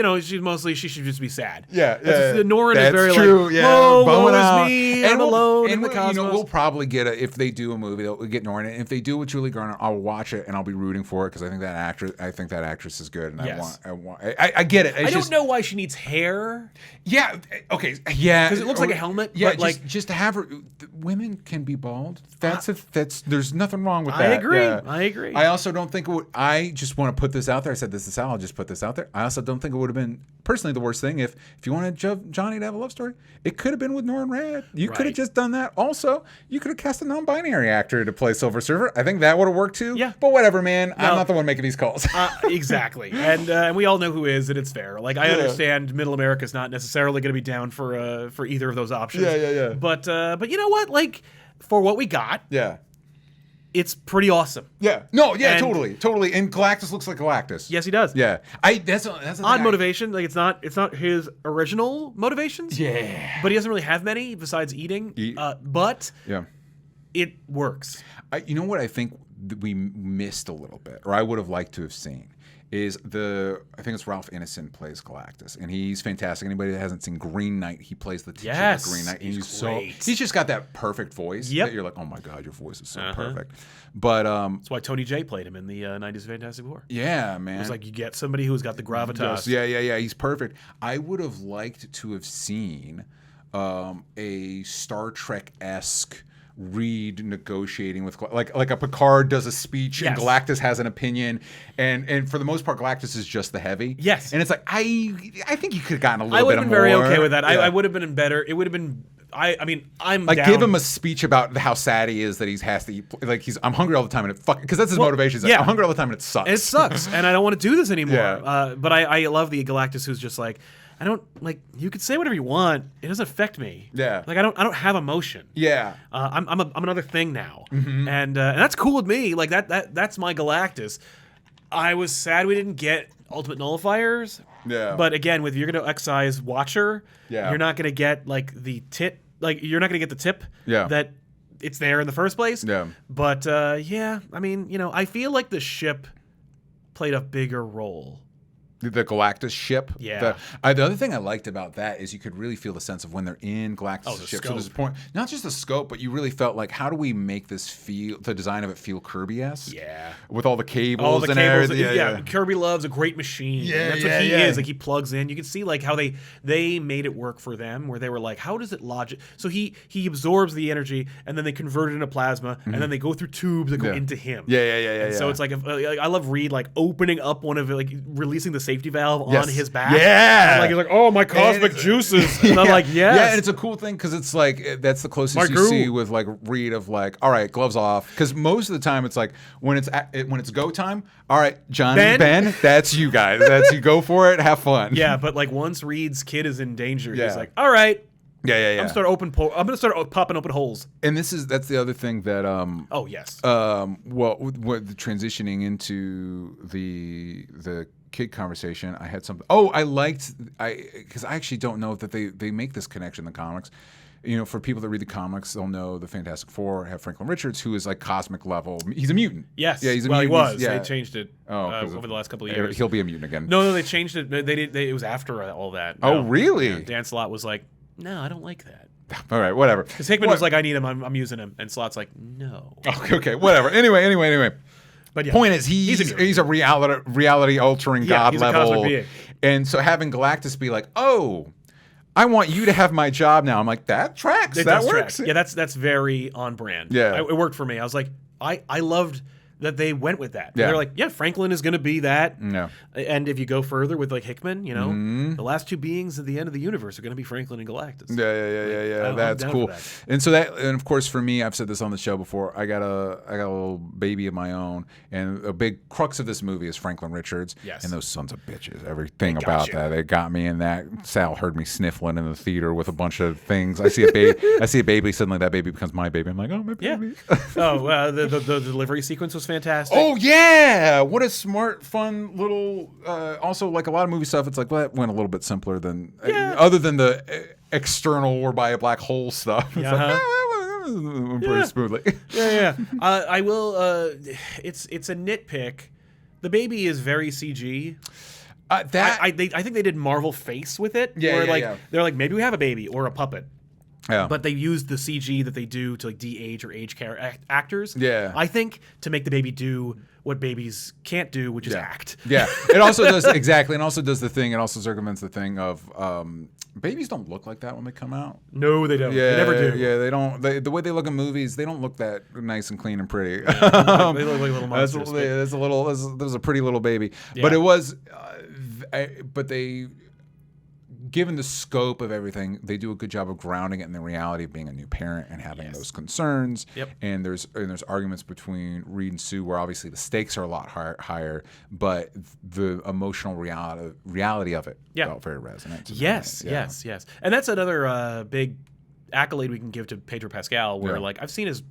she should just be sad. Norrin is very true. like, woe is me, I'm and alone in the cosmos. We'll probably get if they do a movie, they'll get Norrin. And if they do with Julie Garner, I'll watch it and I'll be rooting for it because I think that actress is good, and I get it. I don't know why she needs hair. Yeah. Okay. Yeah. Because it looks like a helmet. Yeah. But just to have her. Women can be bald. There's nothing wrong with I that. agree. Yeah. I agree. I also don't think it would. I just want to put this out there. I said this is Sal. I'll just put this out there. I also don't think it would have been personally the worst thing if you wanted Johnny to have a love story. It could have been with Norrin Rad. You could have just done that. Also, you could have cast a non-binary actor to play Silver Surfer. I think that would have worked too. Yeah. But whatever, man. I'm not the one making these calls. Exactly. And we all know who is, and it's fair. Like I understand Middle America's not necessarily going to be down for either of those options. Yeah. But you know what? Like for what we got. Yeah. It's pretty awesome. Yeah. No. Yeah. Totally. And Galactus looks like Galactus. Yes, he does. Yeah. That's odd motivation. Like it's not his original motivations. Yeah. But he doesn't really have many besides eating. But it works. You know what I think we missed a little bit, or I would have liked to have seen, is I think it's Ralph Ineson plays Galactus, and he's fantastic. Anybody that hasn't seen Green Knight, he plays the teacher of Green Knight. And he's just got that perfect voice that you're like, oh my God, your voice is so perfect. But that's why Tony Jay played him in the 90s Fantastic Four. Yeah, man. It was like you get somebody who's got the gravitas. Yeah. He's perfect. I would have liked to have seen a Star Trek-esque Reed negotiating with like a Picard does a speech and Galactus has an opinion, and for the most part Galactus is just the heavy. Yes, and it's like I think you could have gotten a little bit more. I would have been very okay with that. I would have been better. It would have been. I mean, I'm like down. Give him a speech about how sad he is that he has to eat. Like I'm hungry all the time and it because that's his motivation. Like, I'm hungry all the time and it sucks. It sucks, and I don't want to do this anymore. But I love the Galactus who's just like. I don't like. You could say whatever you want. It doesn't affect me. Yeah. Like I don't have emotion. Yeah. I'm another thing now, and that's cool with me. Like that's my Galactus. I was sad we didn't get Ultimate Nullifiers. Yeah. But again, if you're gonna excise Watcher, you're not gonna get like the tit. Like you're not gonna get the tip. That it's there in the first place. Yeah. But I mean, I feel like the ship played a bigger role. The Galactus ship. Yeah. The other thing I liked about that is you could really feel the sense of when they're in Galactus' ship. Scope. So there's a point, not just the scope, but you really felt like, how do we make this feel? The design of it feel Kirby-esque. Yeah. With all the cables and everything. Yeah. Kirby loves a great machine. That's what he is. Like he plugs in. You can see like how they made it work for them, where they were like, how does it logic? So he absorbs the energy, and then they convert it into plasma, and then they go through tubes that go into him. Yeah. So it's like I love Reed like opening up one of it, like releasing the safety valve on his back. Yeah. And like he's like, oh, my cosmic juices. And I'm like, yes. Yeah, and it's a cool thing because it's like that's the closest you see with like Reed of like, all right, gloves off. Because most of the time it's like when it's go time, all right, Johnny, Ben, that's you guys. That's you go for it, have fun. Yeah, but like once Reed's kid is in danger, he's like, all right. Yeah. I'm gonna start popping open holes. And that's the other thing that oh yes. What transitioning into the kid conversation, I had something. Oh, I liked because I actually don't know that they make this connection in the comics. for people that read the comics, they'll know the Fantastic Four have Franklin Richards, who is like cosmic level. He's a mutant. Yes. Yeah, he's a well, mutant. he was. Yeah. They changed it over the last couple of years. He'll be a mutant again. No, they changed it. They did. It was after all that. Oh, really? Yeah, Dan Slott was like, no, I don't like that. All right, whatever. Because Hickman was like, I need him. I'm using him. And Slott's like, no. Okay, whatever. Anyway. But yeah, point is, he's a reality altering god he's level. a cosmic being. And so having Galactus be like, oh, I want you to have my job now. I'm like, that tracks. That works. Track. Yeah, that's very on brand. Yeah. It worked for me. I was like, I loved that they went with that. Yeah. They're like, yeah, Franklin is going to be that. No. And if you go further with like Hickman, the last two beings at the end of the universe are going to be Franklin and Galactus. Yeah. That's cool. That. And of course for me, I've said this on the show before. I got a little baby of my own, and a big crux of this movie is Franklin Richards. Yes. And those sons of bitches. Everything about that. They got me in that. Sal heard me sniffling in the theater with a bunch of things. I see a baby. Suddenly that baby becomes my baby. I'm like, oh, my baby. Yeah. The delivery sequence was fantastic. Oh yeah, what a smart, fun little. Also, like a lot of movie stuff, it's like, well, that went a little bit simpler than other than the external or by a black hole stuff. It's like, that went pretty smoothly. Yeah. I will. It's a nitpick. The baby is very CG. I think they did Marvel face with it. They're like, maybe we have a baby or a puppet. Yeah. But they used the CG that they do to like de-age or age actors. Yeah. I think to make the baby do what babies can't do, which is act. Yeah. It also does exactly, and also does the thing. It also circumvents the thing of babies don't look like that when they come out. No, they don't. Yeah, they never do. Yeah, they don't. The way they look in movies, they don't look that nice and clean and pretty. Yeah, they look like little monsters. There's a pretty little baby, Yeah. but it was. But they. Given the scope of everything, they do a good job of grounding it in the reality of being a new parent and having those concerns. Yep. And there's arguments between Reed and Sue where obviously the stakes are a lot higher, but the emotional reality of it felt very resonant to me. Yes. And that's another big accolade we can give to Pedro Pascal, where like I've seen his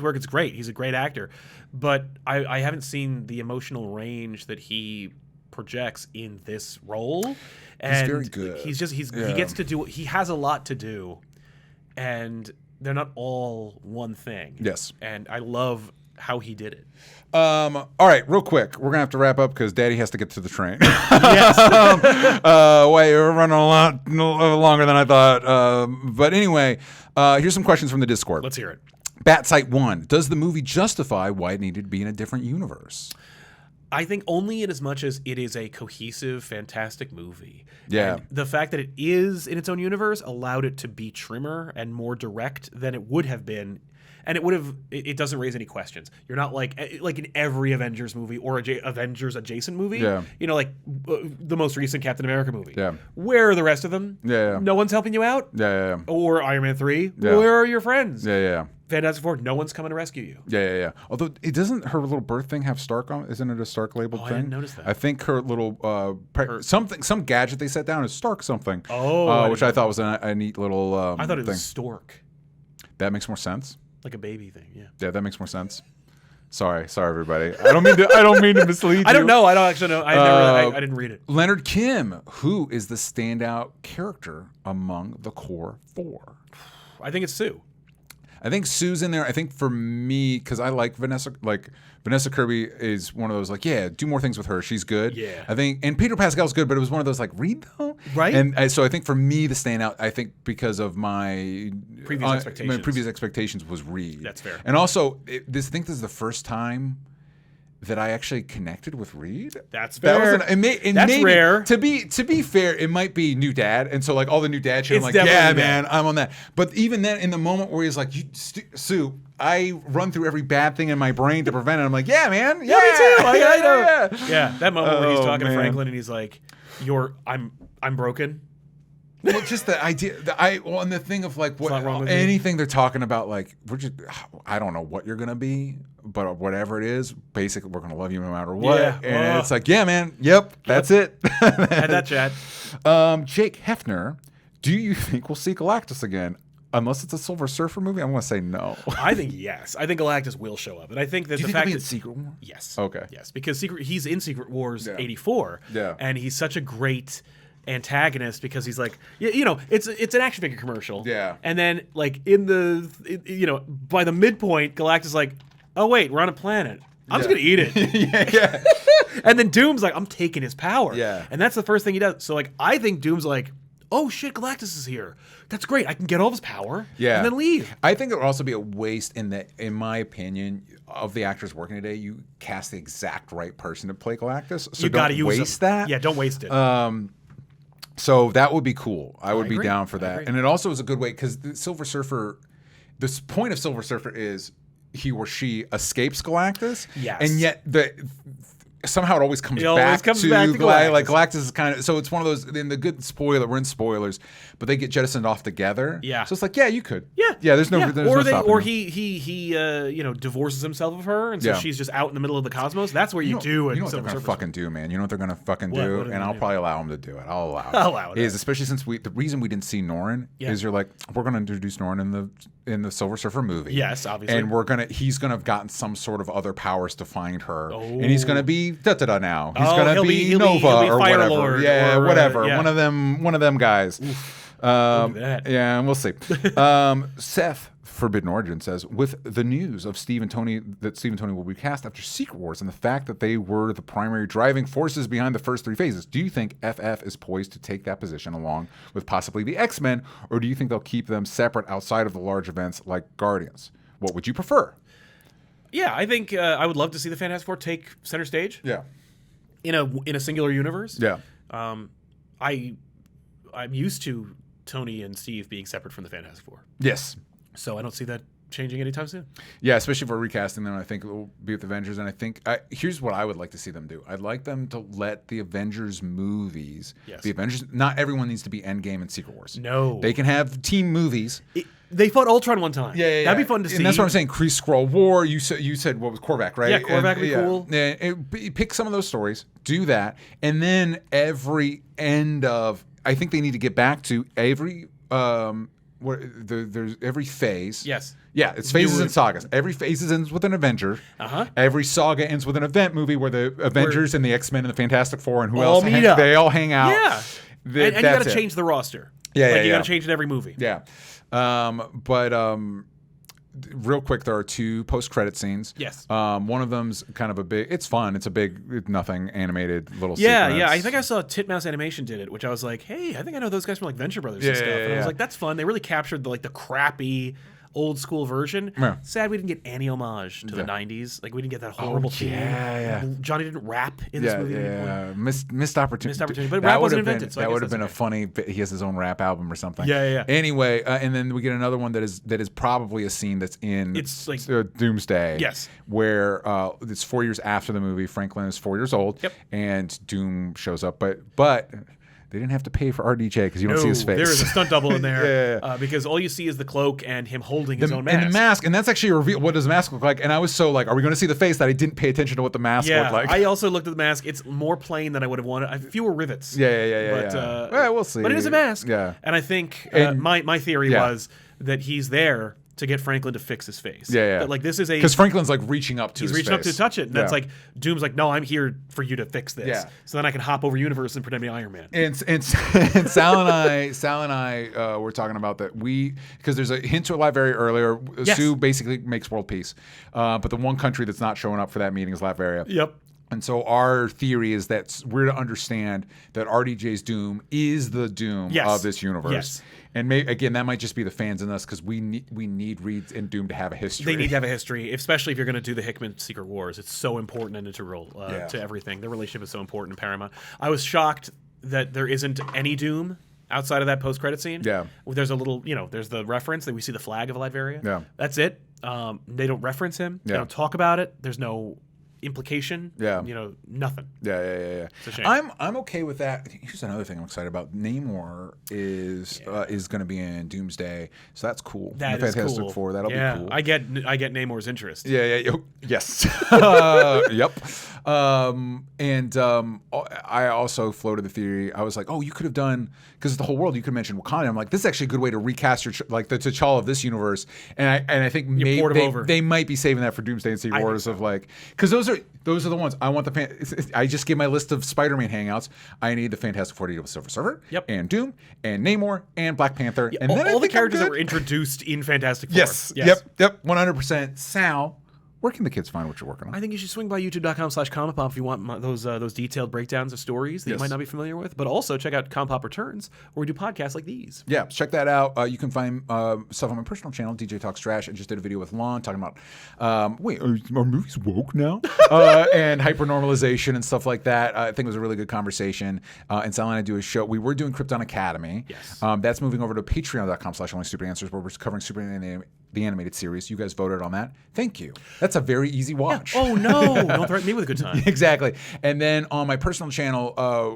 work. It's great. He's a great actor, but I haven't seen the emotional range that he projects in this role. And he's very good. He gets to do. He has a lot to do, and they're not all one thing. Yes. And I love how he did it. All right, real quick, we're gonna have to wrap up because Daddy has to get to the train. Yes. Wait, we're running a lot longer than I thought. But anyway, here's some questions from the Discord. Let's hear it. Batsite 1: does the movie justify why it needed to be in a different universe? I think only in as much as it is a cohesive, fantastic movie. Yeah. And the fact that it is in its own universe allowed it to be trimmer and more direct than it would have been. And it doesn't raise any questions. You're not like in every Avengers movie or Avengers adjacent movie. Yeah. Like the most recent Captain America movie. Yeah. Where are the rest of them? Yeah. No one's helping you out? Yeah. Or Iron Man 3? Yeah. Where are your friends? Yeah. Fantastic Four, no one's coming to rescue you. Yeah. Although it doesn't, her little birth thing have Stark on? Isn't it a Stark labeled thing? I didn't notice that. I think her little some gadget they set down is Stark something. Oh, which I thought was a neat little. I thought it was thing. Stork, That makes more sense. like a baby thing. Yeah. Yeah, that makes more sense. Sorry, everybody. I don't mean to mislead you. I don't know. I don't actually know. I didn't read it. Leonard Kim, who is the standout character among the core four? I think it's Sue. I think Sue's in there. I think for me, because I like Vanessa Kirby is one of those like, yeah, do more things with her. She's good. Yeah. I think, and Pedro Pascal's good, but it was one of those like, Reed though? Right. And so I think for me, the standout, I think because of my previous expectations was Reed. That's fair. And also, I think this is the first time that I actually connected with Reed. That's fair. That's maybe, rare. To be fair, it might be new dad, and so like all the new dad shit, I'm like, definitely man, I'm on that. But even then, in the moment where he's like, Sue, I run through every bad thing in my brain to prevent it. I'm like, yeah, man, yeah, me too. I know. Yeah. That moment where he's talking to Franklin and he's like, I'm broken. Well, just the idea, and the thing of like anything they're talking about, like I don't know what you're gonna be, but whatever it is, basically we're gonna love you no matter what. Yeah. And it's like, yeah, man, yep, that's it. Had that chat. Jake Hefner, do you think we'll see Galactus again? Unless it's a Silver Surfer movie, I'm gonna say no. I think yes. I think Galactus will show up, and I think that the fact that Secret War, yes, okay, yes, because he's in Secret Wars '84, yeah, and he's such a great antagonist because he's like, it's an action figure commercial. Yeah. And then like by the midpoint, Galactus is like, oh wait, we're on a planet. I'm just gonna eat it. yeah. And then Doom's like, I'm taking his power. Yeah. And that's the first thing he does. So like, I think Doom's like, oh shit, Galactus is here. That's great. I can get all of his power. Yeah. And then leave. I think it would also be a waste in my opinion, of the actors working today. You cast the exact right person to play Galactus. So You gotta don't use waste them. that. Yeah, don't waste it. So that would be cool. I would be agree. down for I that. agree. And it also is a good way because the Silver Surfer, the point of Silver Surfer is he or she escapes Galactus. Yes. And yet somehow it always comes It always back comes to back to Galactus. Like Galactus. Galactus is kind of, so it's one of those, in the good spoiler, we're in spoilers, but they get jettisoned off together. Yeah. So it's like, yeah, you could. Yeah. Yeah, there's no stopping or them. he divorces himself of her, and so Yeah. she's just out in the middle of the cosmos. That's where you do it. You know what they're gonna fucking do, man. You know what they're gonna fucking What? do, What are they and I'll gonna do? probably allow them to do it. I'll allow it. I'll allow it. Is especially since the reason we didn't see Norrin Yeah. is you're like, we're gonna introduce Norrin in the Silver Surfer movie. Yes, obviously. And he's gonna have gotten some sort of other powers to find her, Oh. and he's gonna be da now. He's Oh, gonna he'll be be Nova Fire or whatever. Lord Yeah, or, whatever. yeah. One of them guys. Look at that. Yeah, and we'll see. Seth Forbidden Origin says, with the news of Steve and Tony will be cast after Secret Wars and the fact that they were the primary driving forces behind the first 3 phases, do you think FF is poised to take that position along with possibly the X-Men, or do you think they'll keep them separate outside of the large events like Guardians? What would you prefer? Yeah, I think I would love to see the Fantastic Four take center stage Yeah. in a singular universe. Yeah. I'm used to Tony and Steve being separate from the Fantastic Four, Yes. so I don't see that changing anytime soon. Yeah, especially if we're recasting them. I think it will be with Avengers. And I think here's what I would like to see them do. I'd like them to let the Avengers movies, Yes. the Avengers, not everyone needs to be Endgame and Secret Wars. No. They can have team movies. They fought Ultron one time. Yeah. That'd be fun to see. And that's what I'm saying. Kree Skrull War. You said what was Korvac, right? Yeah, Korvac would be cool. Yeah, pick some of those stories, do that, and then every end of, I think they need to get back to every there's every phase. Yes. Yeah, it's phases and sagas. Every phase ends with an Avenger. Uh-huh. Every saga ends with an event movie where the Avengers and the X-Men and the Fantastic Four and who all else meet up. they all hang out. Yeah. And you got to change the roster. Yeah, you got to change it every movie. Yeah. Real quick, there are 2 post-credit scenes. Yes. One of them's kind of a big. It's fun. It's a big, nothing animated little. Yeah, sequence. yeah. I think I saw Titmouse Animation did it, which I was like, hey, I think I know those guys from like Venture Brothers and stuff. And I was like, that's fun. They really captured the crappy old school version. Yeah. Sad we didn't get any homage to the 90s. Like we didn't get that horrible theme. yeah. Johnny didn't rap in this movie. Yeah. Missed opportunity. Missed opportunity. But That rap would wasn't have been- invented, so I that guess would have that's been a okay. funny. He has his own rap album or something. Yeah. Anyway, and then we get another one that is probably a scene that's in It's like- Doomsday. Yes. Where it's 4 years after the movie. Franklin is 4 years old. Yep. And Doom shows up, but they didn't have to pay for RDJ because you don't see his face. There is a stunt double in there. Yeah. Because all you see is the cloak and him holding his own mask. And the mask, and that's actually a reveal. What does the mask look like? And I was so like, are we going to see the face that I didn't pay attention to what the mask looked like? I also looked at the mask. It's more plain than I would have wanted. I have fewer rivets. Yeah. But, well, we'll see. But it is a mask. Yeah. And I think And- my theory yeah. was that he's there to get Franklin to fix his face. Yeah. That, like this is a Because Franklin's like reaching up to he's his reaching up face. to touch it. And that's Yeah. like Doom's like, no, I'm here for you to fix this. Yeah. So then I can hop over universe and pretend to be Iron Man. And Sal and I were talking about that because there's a hint to it Latveria earlier. Yes. Sue basically makes world peace, but the one country that's not showing up for that meeting is Latveria. Yep. And so our theory is that we're to understand that RDJ's Doom is the Doom Yes. of this universe. Yes. And again, that might just be the fans in us because we need Reed and Doom to have a history. They need to have a history, especially if you're going to do the Hickman Secret Wars. It's so important and integral to everything. Their relationship is so important and paramount. I was shocked that there isn't any Doom outside of that post-credit scene. Yeah. There's a little, there's the reference that we see the flag of Latveria. Yeah. That's it. They don't reference him. They Yeah. don't talk about it. There's no implication. Yeah. Nothing. Yeah. It's a shame. I'm okay with that. Here's another thing I'm excited about. Namor is going to be in Doomsday, so that's cool. That The is Fantastic cool. Four, that'll be cool. I get Namor's interest. Yeah. Yes. Yep. I also floated the theory. I was like, oh, you could have done, because the whole world, you could mention Wakanda. I'm like, this is actually a good way to recast the T'Challa of this universe. And I think port him maybe over. they might be saving that for Doomsday and Secret I think Wars of like, because those those are the ones I want. I just gave my list of Spider-Man hangouts. I need the Fantastic Four to deal with Silver Surfer, and Doom, and Namor, and Black Panther, and then all the characters that were introduced in Fantastic Four. Yes. Yep. 100%. Sal, where can the kids find what you're working on? I think you should swing by youtube.com/comic-pop if you want those detailed breakdowns of stories that you might not be familiar with. But also check out Comic Pop Returns, where we do podcasts like these. Yeah, check that out. You can find stuff on my personal channel, DJ Talks Trash. I just did a video with Lon talking about, wait, are movies woke now? And hypernormalization and stuff like that. I think it was a really good conversation. And Sal and I do a show. We were doing Krypton Academy. Yes. That's moving over to patreon.com/onlystupid where we're covering Superman the animated series. You guys voted on that. Thank you. That's a very easy watch. Yeah. Oh, no. Don't threaten me with a good time. Exactly. And then on my personal channel,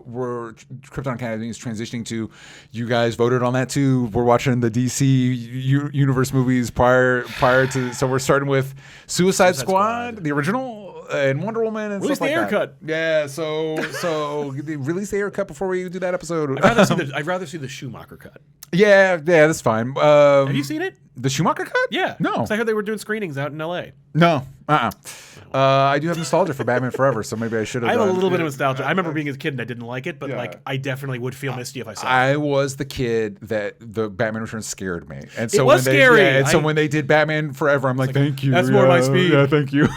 where Krypton Academy is transitioning to, you guys voted on that too. We're watching the DC universe movies prior to, so we're starting with Suicide Squad, the original, and Wonder Woman and release stuff like that. Release the Yeah, so release the haircut before we do that episode. I'd rather see the Schumacher cut. Yeah, that's fine. Have you seen it? The Schumacher cut? Yeah. No. I heard they were doing screenings out in LA. No. I do have nostalgia for Batman Forever, so maybe I should have. I have a little bit of nostalgia. I remember being a kid and I didn't like it, but like I definitely would feel misty if I saw it. I was the kid that the Batman Returns scared me, and so it was scary. So when they did Batman Forever, I'm like, thank you. That's more my speed. Yeah, thank you.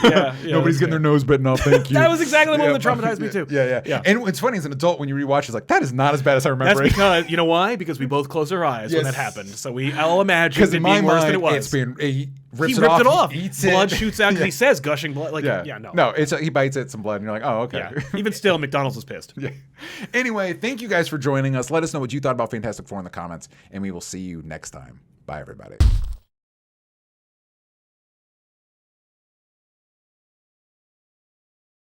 Nobody's getting their nose bitten off. Thank you. That was exactly the one that traumatized me too. Yeah. And it's funny as an adult when you rewatch, it's like that is not as bad as I remember. That's because you know why? Because we both closed our eyes when that happened. So we all imagined it being worse than it was. It's been he ripped it off. He eats blood it. shoots out because he says gushing blood. Like no, it's he bites it some blood, and you're like, oh, okay. Yeah. Even still, McDonald's is pissed. Yeah. Anyway, thank you guys for joining us. Let us know what you thought about Fantastic Four in the comments, and we will see you next time. Bye, everybody.